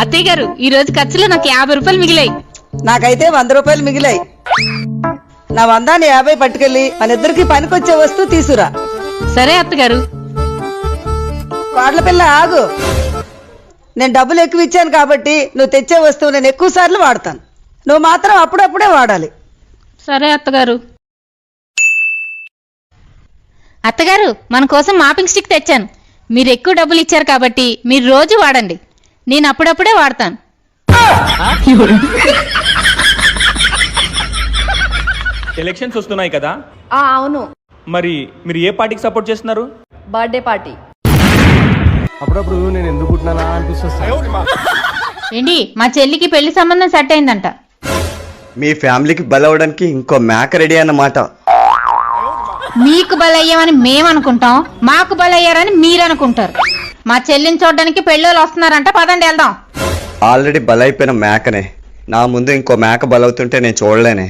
అత్తయ్య గారు ఈ రోజు ఖర్చులో నాకు 50 రూపాయలు మిగిలాయి. నాకైతే 100 రూపాయలు మిగిలాయి. నా 100ని 50 పట్టుకెళ్ళి మన ఇద్దరికి పనికొచ్చే వస్తువు తీసురా. సరే అత్తగారు. కోడల పిల్ల ఆగు. నేను డబ్బులు ఎక్కువ ఇచ్చాను కాబట్టి నువ్వు తెచ్చే వస్తువు నేను ఎక్కువ సార్లు వాడతాను. నువ్వు మాత్రం అప్పుడప్పుడే వాడాలి. సరే అత్తగారు. అత్తగారు మన కోసం మాపింగ్ స్టిక్ తెచ్చాను. మీరు ఎక్కువ డబ్బులు ఇచ్చారు కాబట్టి మీరు రోజు వాడండి. నేను అప్పుడప్పుడే వాడతాను. ఎలక్షన్స్ వస్తున్నాయి కదా, అవును. మరి మీరు ఏ పార్టీకి సపోర్ట్ చేస్తున్నారు? Birthday party. అప్పుడప్పుడు నేను ఎందుకు పుట్టినానా అనిపిస్తుంది. ఏంటి మా చెల్లికి పెళ్లి సంబంధం సెట్ అయిందంట. మీ ఫ్యామిలీకి బలవడానికి ఇంకో మేక రెడీ అన్నమాట. మీకు బలయ్యామని మేమనుకుంటాం, మాకు బలయ్యారని మీరనుకుంటారు. మా చెల్లిని చూడడానికి పెళ్ళోళ్ళు వస్తున్నారంట, పదండి వెళ్దాం. ఆల్రెడీ బలైపోయిన మేకనే నా ముందు ఇంకో మేక బలవుతుంటే నేను చూడలేనే.